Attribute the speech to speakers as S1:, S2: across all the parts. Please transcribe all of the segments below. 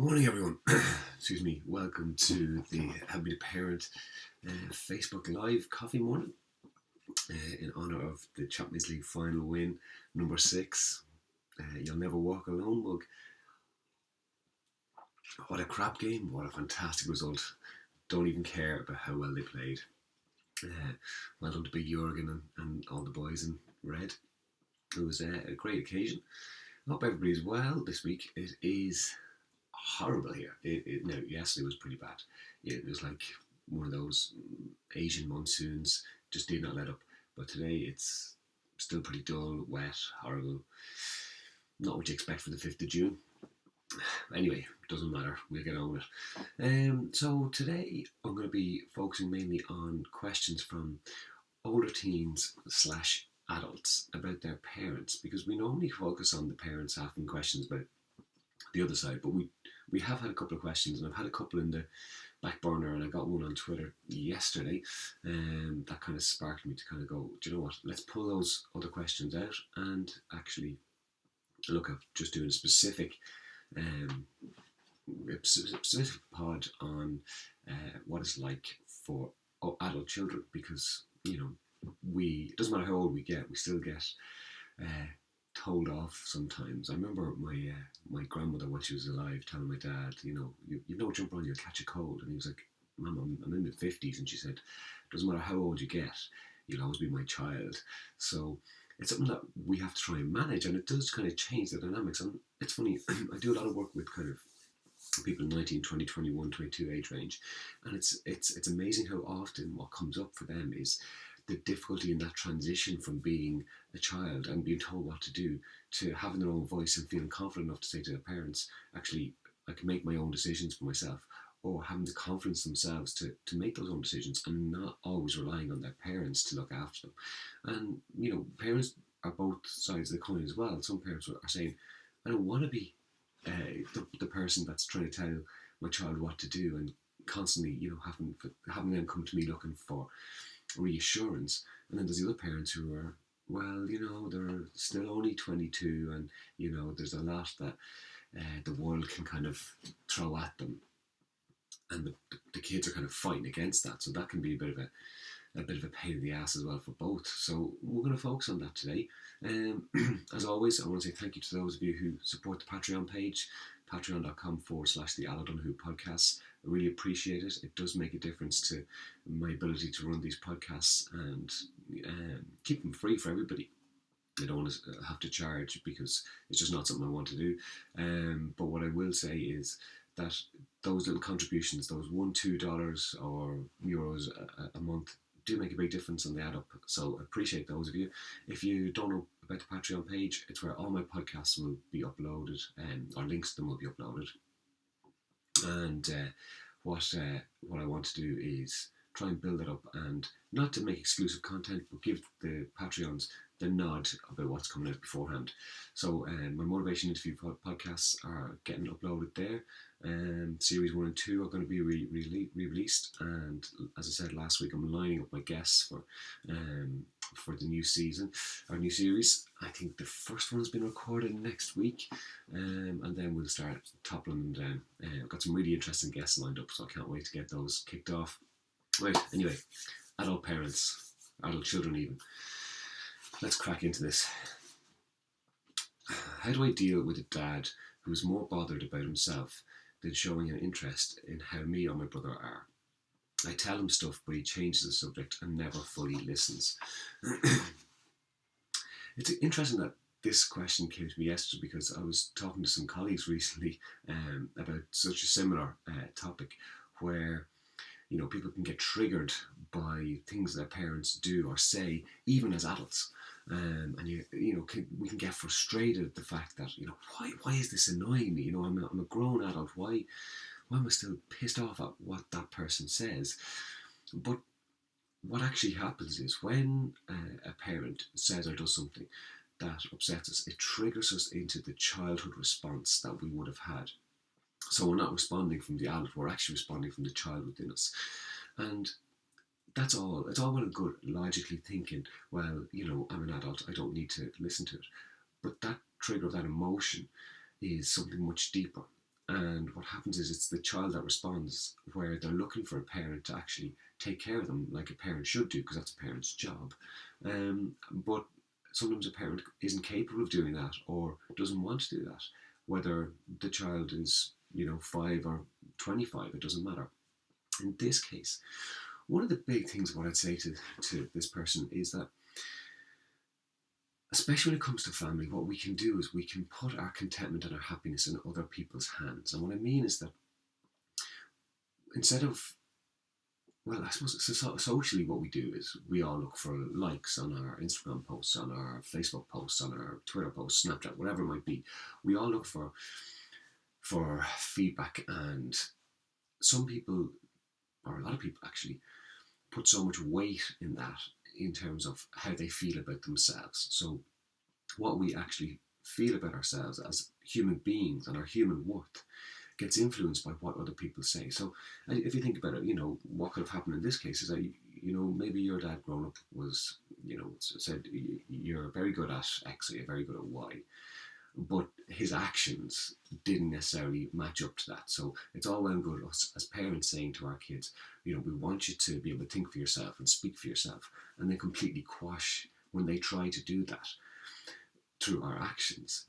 S1: Morning, everyone. Excuse me. Welcome to the Happy to Parent Facebook Live coffee morning in honour of the Champions League final win, number 6. You'll never walk alone, mug. What a crap game! What a fantastic result! Don't even care about how well they played. Well done to Big Jurgen and all the boys in red. It was a great occasion. I hope everybody's well this week. It is horrible here. No, yesterday was pretty bad. It was like one of those Asian monsoons, just did not let up. But today it's still pretty dull, wet, horrible. Not what you expect for the 5th of June. Anyway, doesn't matter. We'll get on with it. So today I'm going to be focusing mainly on questions from older teens / adults about their parents, because we normally focus on the parents asking questions about the other side, but we have had a couple of questions, and I've had a couple in the back burner, and I got one on Twitter yesterday, that kind of sparked me to kind of go, do you know what, let's pull those other questions out and actually look at just doing a specific pod on what it's like for adult children, because it doesn't matter how old we get, we still get told off sometimes. I remember my grandmother, when she was alive, telling my dad, you've no jumper on, you'll catch a cold. And he was like, Mum, I'm in my 50s. And she said, doesn't matter how old you get, you'll always be my child. So it's something that we have to try and manage, and it does kind of change the dynamics. And it's funny, I do a lot of work with kind of people in 19, 20, 21, 22 age range, and it's amazing how often what comes up for them is the difficulty in that transition from being a child and being told what to do to having their own voice and feeling confident enough to say to their parents, actually, I can make my own decisions for myself, or having the confidence themselves to make those own decisions and not always relying on their parents to look after them. And, parents are both sides of the coin as well. Some parents are saying, I don't want to be the person that's trying to tell my child what to do, and constantly, having them come to me looking for reassurance. And then there's the other parents who are, well, they're still only 22, and there's a lot that the world can kind of throw at them, and the kids are kind of fighting against that. So that can be a bit of a pain in the ass as well for both. So we're going to focus on that today. As always, I want to say thank you to those of you who support the Patreon page, patreon.com/the Alan Donahue Podcasts. I really appreciate it. It does make a difference to my ability to run these podcasts and keep them free for everybody. I don't want to have to charge, because it's just not something I want to do. But what I will say is that those little contributions, those $1, $2 or euros a month, do make a big difference, and they add up. So I appreciate those of you. If you don't know about the Patreon page, it's where all my podcasts will be uploaded, or links to them will be uploaded. And what I want to do is try and build it up, and not to make exclusive content, but give the Patreons the nod about what's coming out beforehand. So my motivation interview podcasts are getting uploaded there. Series 1 and 2 are going to be re-released, and as I said last week, I'm lining up my guests for the new season, our new series. I think the first one's been recorded next week, and then we'll start toppling them down. I've got some really interesting guests lined up, so I can't wait to get those kicked off. Right, anyway, adult parents, adult children even. Let's crack into this. How do I deal with a dad who is more bothered about himself than showing an interest in how me or my brother are? I tell him stuff, but he changes the subject and never fully listens. It's interesting that this question came to me yesterday, because I was talking to some colleagues recently about such a similar topic, where people can get triggered by things that parents do or say, even as adults. And we can get frustrated at the fact that why is this annoying me? I'm a grown adult. Why am I still pissed off at what that person says? But what actually happens is, when a parent says or does something that upsets us, it triggers us into the childhood response that we would have had. So we're not responding from the adult, we're actually responding from the child within us. And that's all. It's all well and good logically thinking, well, I'm an adult, I don't need to listen to it. But that trigger of that emotion is something much deeper. And what happens is it's the child that responds, where they're looking for a parent to actually take care of them like a parent should do, because that's a parent's job. But sometimes a parent isn't capable of doing that or doesn't want to do that. Whether the child is, 5 or 25, it doesn't matter. In this case, one of the big things what I'd say to this person is that, especially when it comes to family, what we can do is we can put our contentment and our happiness in other people's hands. And what I mean is that instead of, well, I suppose socially what we do is we all look for likes on our Instagram posts, on our Facebook posts, on our Twitter posts, Snapchat, whatever it might be. We all look for feedback, and some people, or a lot of people actually, put so much weight in that in terms of how they feel about themselves. So what we actually feel about ourselves as human beings and our human worth gets influenced by what other people say. So if you think about it, what could have happened in this case is that, maybe your dad growing up was, said you're very good at X or you're very good at Y, but his actions didn't necessarily match up to that. So it's all well and good us as parents saying to our kids, we want you to be able to think for yourself and speak for yourself, and then completely quash when they try to do that through our actions.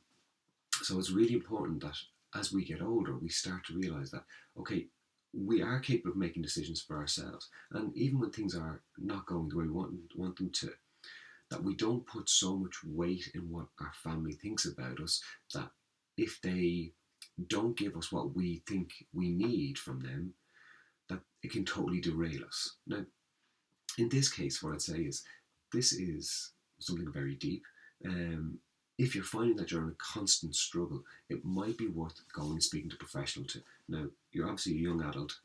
S1: So it's really important that as we get older, we start to realize that, okay, we are capable of making decisions for ourselves. And even when things are not going the way we want them to, that we don't put so much weight in what our family thinks about us, that if they don't give us what we think we need from them, that it can totally derail us. Now, in this case, what I'd say is this is something very deep. If you're finding that you're in a constant struggle, it might be worth going and speaking to a professional too. Now, you're obviously a young adult.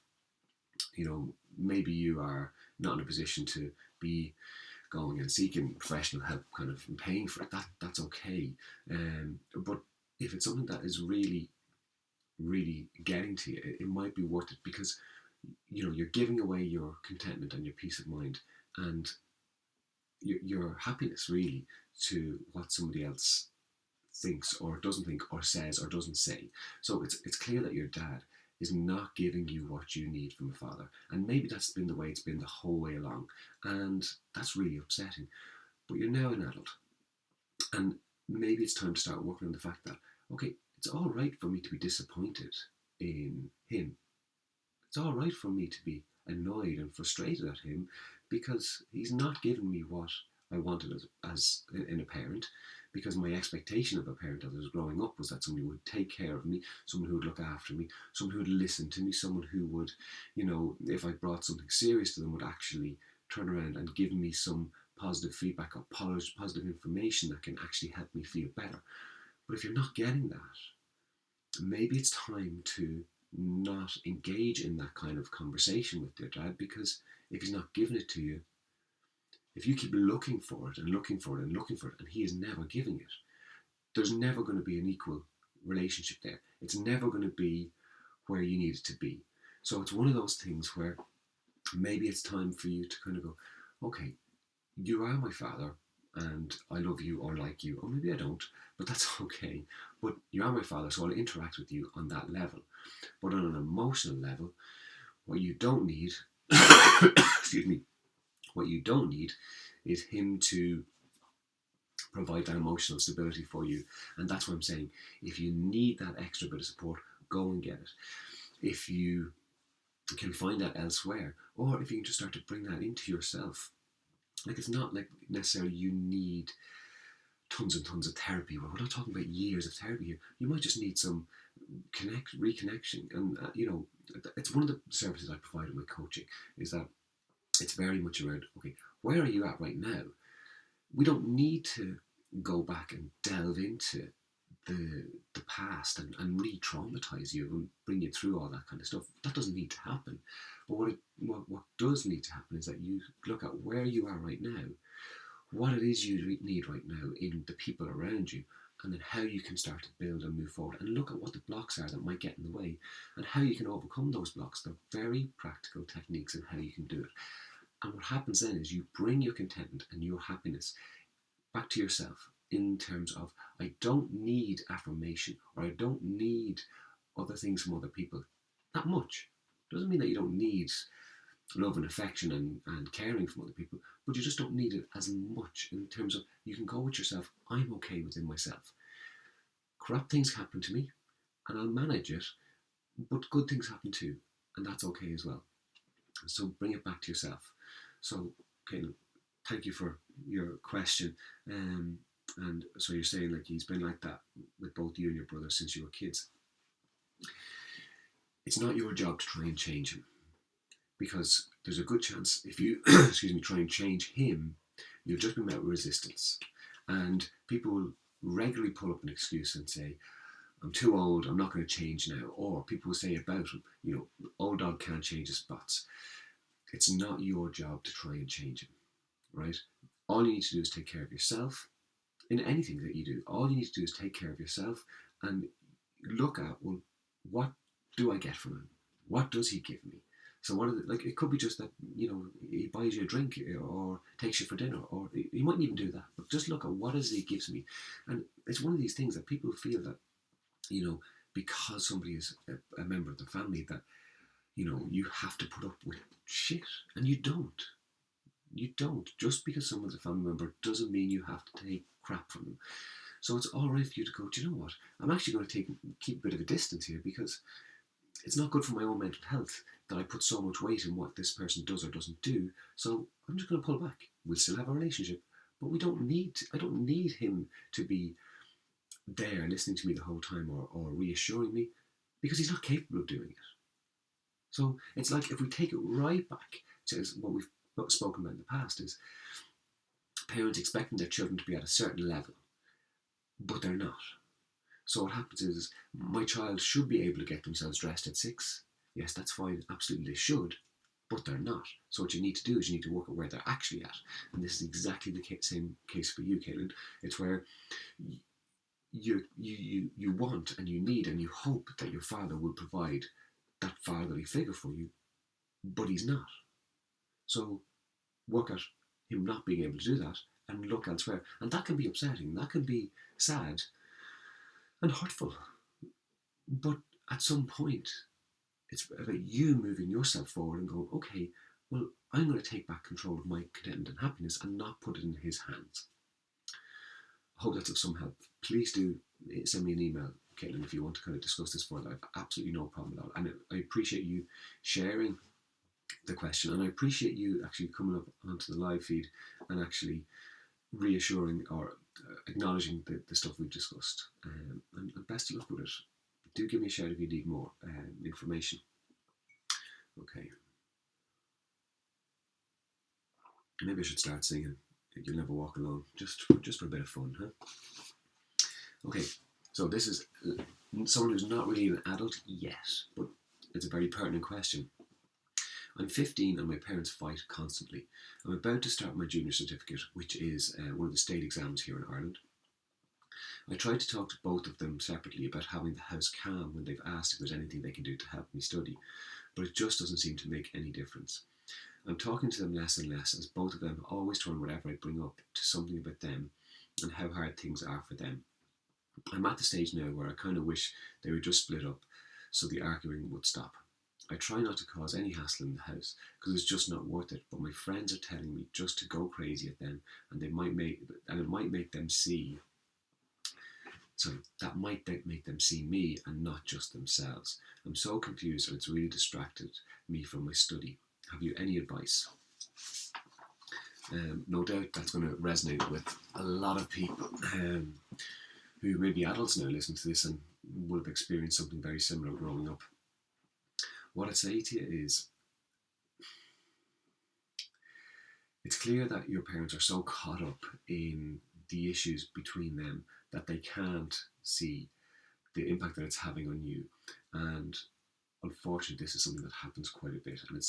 S1: Maybe you are not in a position to be going and seeking professional help, kind of paying for it. That's okay. But if it's something that is really, really getting to you, it might be worth it, because you're giving away your contentment and your peace of mind and your happiness really to what somebody else thinks or doesn't think or says or doesn't say. So it's clear that your dad is not giving you what you need from a father, and maybe that's been the way it's been the whole way along, and that's really upsetting. But you're now an adult, and maybe it's time to start working on the fact that, okay, it's all right for me to be disappointed in him. It's all right for me to be annoyed and frustrated at him, because he's not giving me what I wanted as in a parent, because my expectation of a parent as I was growing up was that somebody would take care of me, someone who would look after me, someone who would listen to me, someone who would, if I brought something serious to them, would actually turn around and give me some positive feedback or positive information that can actually help me feel better. But if you're not getting that, maybe it's time to not engage in that kind of conversation with your dad, because if he's not giving it to you, if you keep looking for it and looking for it and looking for it, and he is never giving it, there's never going to be an equal relationship there. It's never going to be where you need it to be. So it's one of those things where maybe it's time for you to kind of go, okay, you are my father and I love you or like you, or maybe I don't, but that's okay. But you are my father, so I'll interact with you on that level. But on an emotional level, what you don't need, excuse me, what you don't need is him to provide that emotional stability for you. And that's what I'm saying. If you need that extra bit of support, go and get it. If you can find that elsewhere, or if you can just start to bring that into yourself. Like, it's not like necessarily you need tons and tons of therapy. We're not talking about years of therapy here. You might just need some reconnection. And, it's one of the services I provide in my coaching, is that it's very much around, okay, where are you at right now? We don't need to go back and delve into the past and re-traumatize you and bring you through all that kind of stuff. That doesn't need to happen. But what does need to happen is that you look at where you are right now, what it is you need right now in the people around you, and then how you can start to build and move forward, and look at what the blocks are that might get in the way and how you can overcome those blocks. They're very practical techniques in how you can do it. And what happens then is you bring your contentment and your happiness back to yourself, in terms of, I don't need affirmation, or I don't need other things from other people that much. Doesn't mean that you don't need love and affection and caring from other people, but you just don't need it as much in terms of you can go with yourself. I'm okay within myself. Crap things happen to me and I'll manage it, but good things happen too, and that's okay as well. So bring it back to yourself. So, Caitlin, thank you for your question. And so you're saying like he's been like that with both you and your brother since you were kids. It's not your job to try and change him, because there's a good chance if you excuse me, try and change him, you'll just be met with resistance. And people will regularly pull up an excuse and say, I'm too old, I'm not going to change now. Or people will say about him, old dog can't change his spots. It's not your job to try and change him, right? All you need to do is take care of yourself. In anything that you do, all you need to do is take care of yourself and look at, well, what do I get from him? What does he give me? So it could be just that, he buys you a drink or takes you for dinner, or he mightn't even do that. But just look at what is it he gives me. And it's one of these things that people feel that, because somebody is a member of the family, that, you have to put up with shit. And you don't. You don't. Just because someone's a family member doesn't mean you have to take crap from them. So it's all right for you to go, do you know what? I'm actually going to keep a bit of a distance here, because it's not good for my own mental health that I put so much weight in what this person does or doesn't do. So I'm just going to pull back. We'll still have a relationship, but I don't need him to be there listening to me the whole time or reassuring me, because he's not capable of doing it. So it's like, if we take it right back to what we've spoken about in the past, is parents expecting their children to be at a certain level, but they're not. So what happens is, my child should be able to get themselves dressed at 6. Yes, that's fine, absolutely they should, but they're not. So what you need to do is you need to work at where they're actually at. And this is exactly the same case for you, Caitlin. It's where you want and you need and you hope that your father will provide that fatherly figure for you, but he's not. So work at him not being able to do that and look elsewhere. And that can be upsetting, that can be sad and hurtful. But at some point, it's about you moving yourself forward and going, okay, well, I'm going to take back control of my contentment and happiness and not put it in his hands. I hope that's of some help. Please do send me an email, Caitlin, if you want to kind of discuss this further. I have absolutely no problem at all. And I appreciate you sharing the question, and I appreciate you actually coming up onto the live feed and actually reassuring or acknowledging the stuff we've discussed. And best of luck with it. Do give me a shout if you need more information. Okay. Maybe I should start singing You'll Never Walk Alone, just for a bit of fun, huh? Okay, so this is someone who's not really an adult yet, but it's a very pertinent question. I'm 15 and my parents fight constantly. I'm about to start my junior certificate, which is one of the state exams here in Ireland. I tried to talk to both of them separately about having the house calm when they've asked if there's anything they can do to help me study, but it just doesn't seem to make any difference. I'm talking to them less and less, as both of them always turn whatever I bring up to something about them and how hard things are for them. I'm at the stage now where I kind of wish they would just split up so the arguing would stop. I try not to cause any hassle in the house because it's just not worth it, but my friends are telling me just to go crazy at them, and it might make them see me and not just themselves. I'm so confused and it's really distracted me from my study. Have you any advice? No doubt that's going to resonate with a lot of people who may be adults now listening to this and would have experienced something very similar growing up. What I'd say to you is, it's clear that your parents are so caught up in the issues between them that they can't see the impact that it's having on you. And unfortunately, this is something that happens quite a bit. And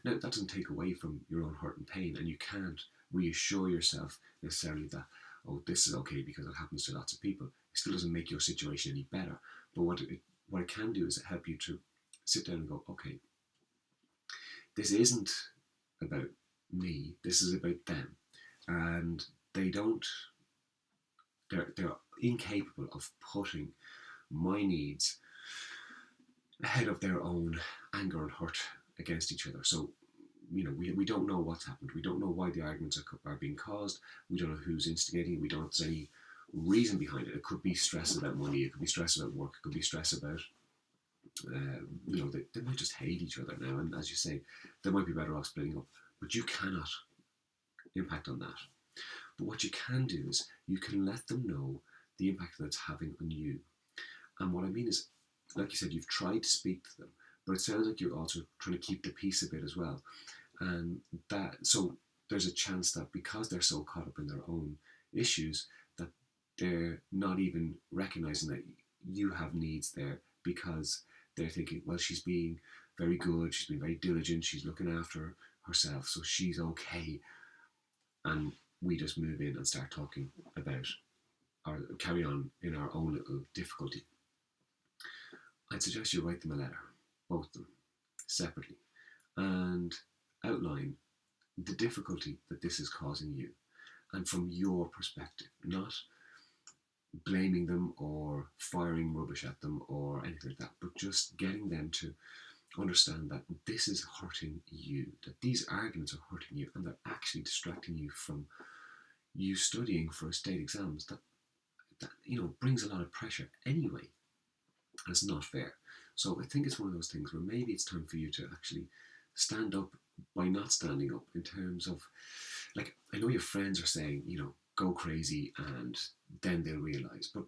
S1: now that doesn't take away from your own hurt and pain, and you can't reassure yourself necessarily that, oh, this is okay because it happens to lots of people. It still doesn't make your situation any better. But what it can do is help you to sit down and go, okay, this isn't about me, this is about them. And they're incapable of putting my needs ahead of their own anger and hurt against each other. So, we don't know what's happened. We don't know why the arguments are being caused. We don't know who's instigating it. We don't know if there's any reason behind it. It could be stress about money. It could be stress about work. It could be stress about, they might just hate each other now. And as you say, they might be better off splitting up. But you cannot impact on that. But what you can do is you can let them know the impact that it's having on you. And what I mean is, like you said, you've tried to speak to them, but it sounds like you're also trying to keep the peace a bit as well. And so there's a chance that because they're so caught up in their own issues, that they're not even recognizing that you have needs there, because they're thinking, well, she's being very good, she's being very diligent, she's looking after herself, so she's okay. And we just move in and start talking about, or carry on in our own little difficulty. I'd suggest you write them a letter, both of them, separately, and outline the difficulty that this is causing you, and from your perspective, not blaming them or firing rubbish at them or anything like that, but just getting them to understand that this is hurting you, that these arguments are hurting you, and they're actually distracting you from you studying for state exams that brings a lot of pressure anyway, and it's not fair. So I think it's one of those things where maybe it's time for you to actually stand up by not standing up, in terms of, like, I know your friends are saying, go crazy, and then they'll realise, but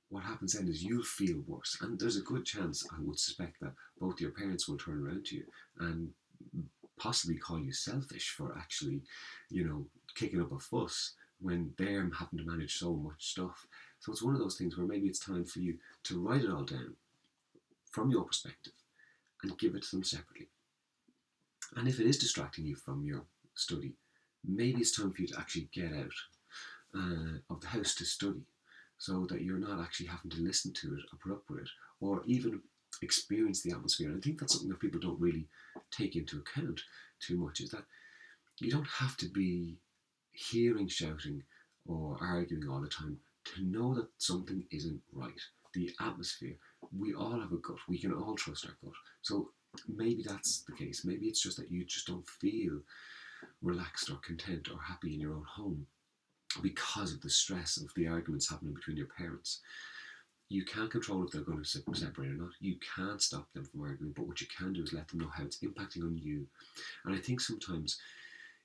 S1: what happens then is you'll feel worse, and there's a good chance, I would suspect, that both your parents will turn around to you and possibly call you selfish for actually, kicking up a fuss when they're having to manage so much stuff. So it's one of those things where maybe it's time for you to write it all down from your perspective and give it to them separately. And if it is distracting you from your study, maybe it's time for you to actually get out of the house to study, so that you're not actually having to listen to it or put up with it, or even experience the atmosphere. And I think that's something that people don't really take into account too much, is that you don't have to be hearing shouting or arguing all the time to know that something isn't right. The atmosphere, we all have a gut, we can all trust our gut. So maybe that's the case. Maybe it's just that you just don't feel relaxed or content or happy in your own home because of the stress of the arguments happening between your parents. You can't control if they're going to separate or not. You can't stop them from arguing, but what you can do is let them know how it's impacting on you. And I think sometimes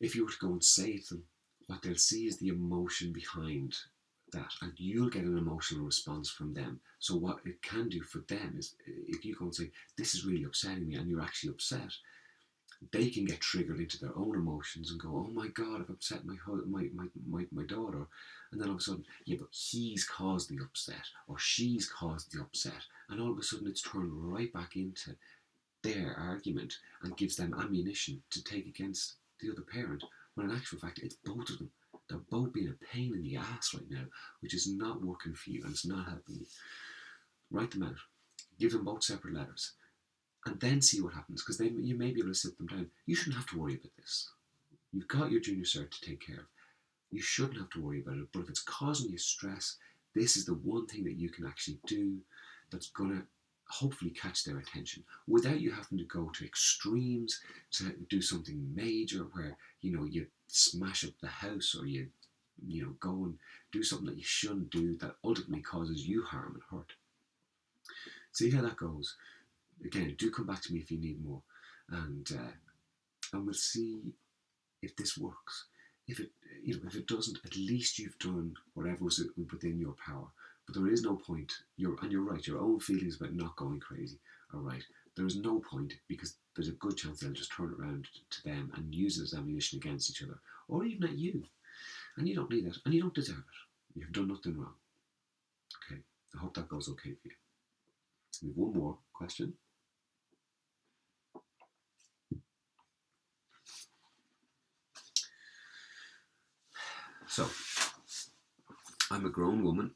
S1: if you were to go and say it to them, what they'll see is the emotion behind that, and you'll get an emotional response from them. So what it can do for them is, if you go and say, this is really upsetting me, and you're actually upset, they can get triggered into their own emotions and go, oh my God, I've upset my daughter. And then all of a sudden, yeah, but he's caused the upset, or she's caused the upset. And all of a sudden it's turned right back into their argument and gives them ammunition to take against the other parent, when in actual fact, it's both of them. They're both being a pain in the ass right now, which is not working for you and it's not helping you. Write them out. Give them both separate letters. And then see what happens, because then you may be able to sit them down. You shouldn't have to worry about this. You've got your junior cert to take care of. You shouldn't have to worry about it. But if it's causing you stress, this is the one thing that you can actually do that's going to hopefully catch their attention, without you having to go to extremes to do something major where you smash up the house, or you go and do something that you shouldn't do that ultimately causes you harm and hurt. See how that goes. Again, do come back to me if you need more, and we'll see if this works. If it doesn't, at least you've done whatever was within your power. But there is no point. You're right. Your own feelings about not going crazy are right. There is no point, because there's a good chance they'll just turn it around to them and use it as ammunition against each other, or even at you. And you don't need that, and you don't deserve it. You've done nothing wrong. Okay. I hope that goes okay for you. We have one more question. So, I'm a grown woman,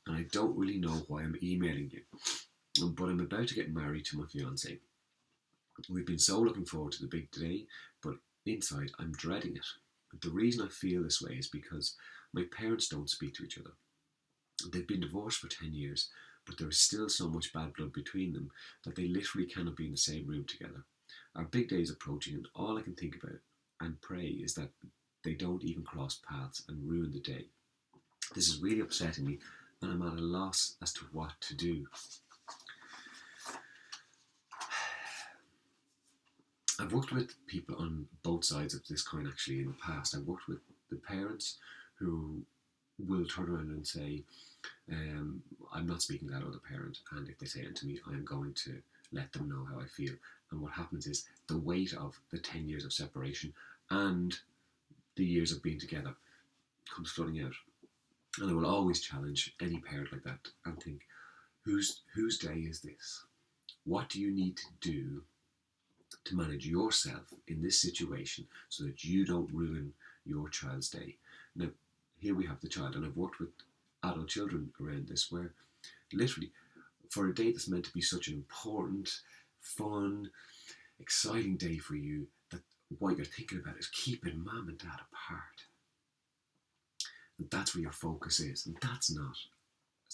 S1: and I don't really know why I'm emailing you, but I'm about to get married to my fiancée. We've been so looking forward to the big day, but inside I'm dreading it. The reason I feel this way is because my parents don't speak to each other. They've been divorced for 10 years, but there is still so much bad blood between them that they literally cannot be in the same room together. Our big day is approaching, and all I can think about and pray is that they don't even cross paths and ruin the day. This is really upsetting me, and I'm at a loss as to what to do. I've worked with people on both sides of this coin actually in the past. I've worked with the parents who will turn around and say, I'm not speaking to that other parent, and if they say it to me, I'm going to let them know how I feel. And what happens is the weight of the 10 years of separation and the years of being together comes flooding out. And I will always challenge any parent like that and think, whose day is this? What do you need to do to manage yourself in this situation so that you don't ruin your child's day? Now, here we have the child, and I've worked with adult children around this, where literally for a day that's meant to be such an important, fun, exciting day for you, that what you're thinking about is keeping mum and dad apart. And that's where your focus is, and it's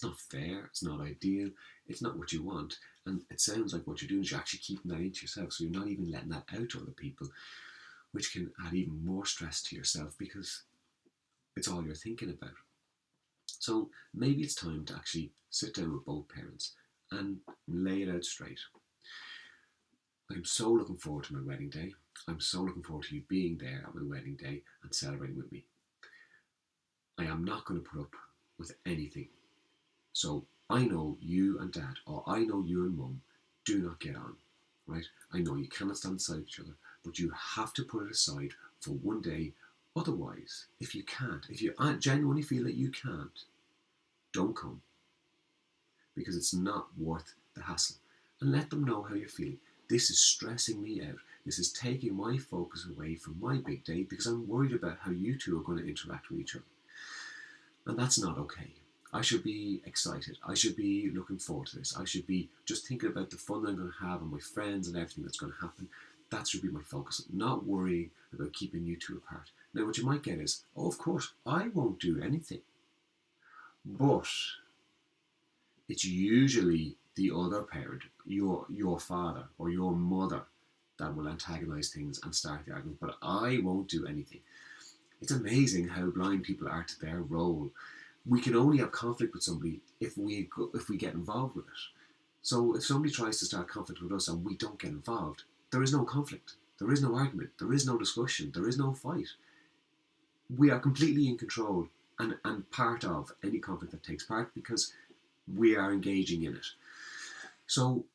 S1: not fair, it's not ideal, it's not what you want. And it sounds like what you're doing is you're actually keeping that into yourself, so you're not even letting that out to other people, which can add even more stress to yourself because it's all you're thinking about. So maybe it's time to actually sit down with both parents and lay it out straight. I'm so looking forward to my wedding day. I'm so looking forward to you being there at my wedding day and celebrating with me. I am not going to put up with anything. So I know you and dad, or I know you and mum, do not get on, right? I know you cannot stand beside each other, but you have to put it aside for one day. Otherwise, if you can't, if you genuinely feel that you can't, don't come, because it's not worth the hassle. And let them know how you're feeling. This is stressing me out. This is taking my focus away from my big day because I'm worried about how you two are going to interact with each other. And that's not okay. I should be excited. I should be looking forward to this. I should be just thinking about the fun that I'm going to have and my friends and everything that's going to happen. That should be my focus, not worrying about keeping you two apart. Now, what you might get is, oh, of course, I won't do anything. But it's usually the other parent, your father or your mother, that will antagonise things and start the argument. But I won't do anything. It's amazing how blind people are to their role. We can only have conflict with somebody if we get involved with it. So if somebody tries to start conflict with us and we don't get involved, there is no conflict, there is no argument, there is no discussion, there is no fight. We are completely in control and part of any conflict that takes part because we are engaging in it. So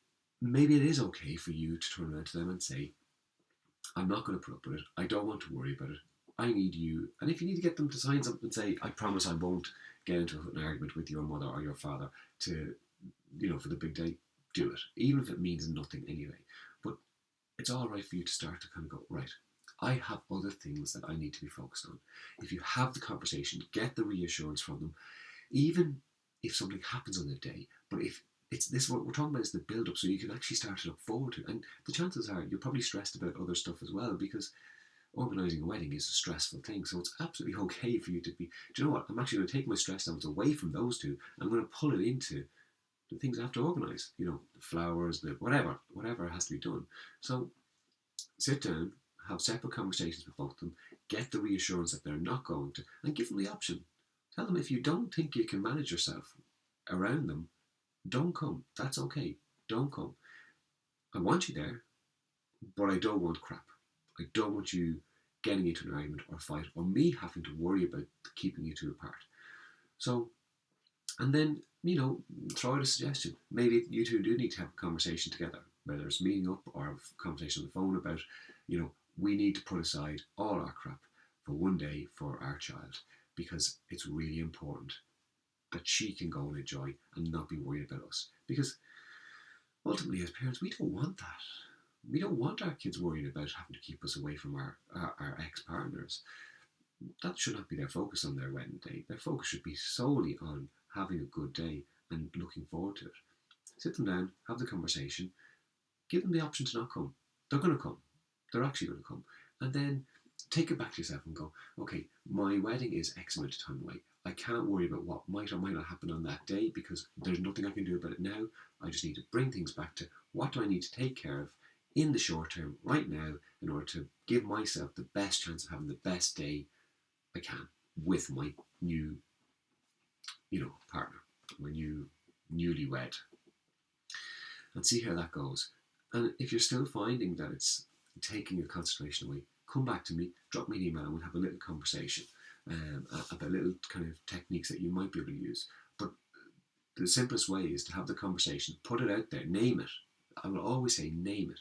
S1: maybe it is okay for you to turn around to them and say, I'm not going to put up with it, I don't want to worry about it, I need you. And if you need to get them to sign something and say, I promise I won't get into an argument with your mother or your father to, for the big day, do it. Even if it means nothing anyway. But it's all right for you to start to kind of go, right, I have other things that I need to be focused on. If you have the conversation, get the reassurance from them, even if something happens on the day. But if it's this, what we're talking about is the build up, so you can actually start to look forward to it. And the chances are you're probably stressed about other stuff as well, because organising a wedding is a stressful thing. So it's absolutely okay for you to be, do you know what, I'm actually going to take my stress levels away from those two. I'm going to pull it into the things I have to organise, the flowers, the whatever has to be done. So sit down, have separate conversations with both of them, get the reassurance that they're not going to, and give them the option. Tell them if you don't think you can manage yourself around them, don't come. That's okay. Don't come. I want you there, but I don't want crap. I don't want you getting into an argument or a fight, or me having to worry about keeping you two apart. So, and then, throw out a suggestion. Maybe you two do need to have a conversation together, whether it's meeting up or a conversation on the phone about, we need to put aside all our crap for one day for our child, because it's really important that she can go and enjoy and not be worried about us. Because ultimately, as parents, we don't want that. We don't want our kids worrying about having to keep us away from our ex-partners. That should not be their focus on their wedding day. Their focus should be solely on having a good day and looking forward to it. Sit them down, have the conversation, give them the option to not come. They're going to come. They're actually going to come. And then take it back to yourself and go, okay, my wedding is X amount of time away. I can't worry about what might or might not happen on that day because there's nothing I can do about it now. I just need to bring things back to what do I need to take care of in the short term right now in order to give myself the best chance of having the best day I can with my new, partner, my newlywed, and see how that goes. And if you're still finding that it's taking your concentration away, come back to me, drop me an email, and we'll have a little conversation about little kind of techniques that you might be able to use. But the simplest way is to have the conversation, put it out there, name it. I will always say name it.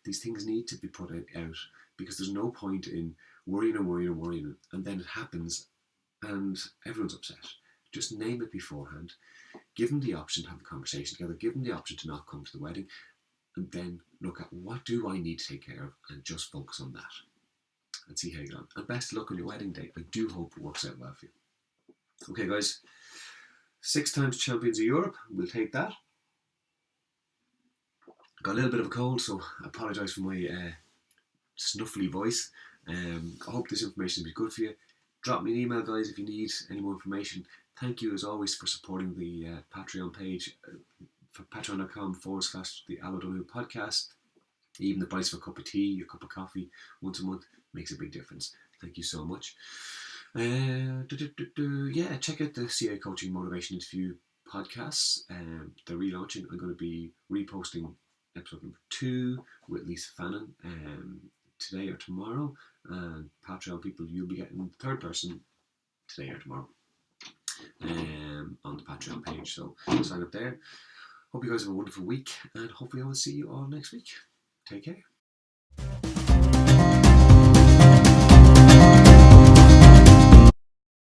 S1: These things need to be put out because there's no point in worrying and then it happens and everyone's upset. Just name it beforehand. Give them the option to have the conversation together. Give them the option to not come to the wedding, and then look at what do I need to take care of and just focus on that and see how you get on. And best of luck on your wedding day. I do hope it works out well for you. Okay, guys. 6 times champions of Europe. We'll take that. Got a little bit of a cold, so I apologise for my snuffly voice. I hope this information will be good for you. Drop me an email, guys, if you need any more information. Thank you, as always, for supporting the Patreon page for patreon.com/the Al O'Donoghue podcast. Even the price of a cup of tea, a cup of coffee once a month makes a big difference. Thank you so much. Yeah, check out the CA Coaching Motivation Interview podcasts. They're relaunching. I'm going to be reposting episode number 2 with Lisa Fannin today or tomorrow. And Patreon people, you'll be getting the third person today or tomorrow on the Patreon page. So sign up there. Hope you guys have a wonderful week, and hopefully I will see you all next week. Take care.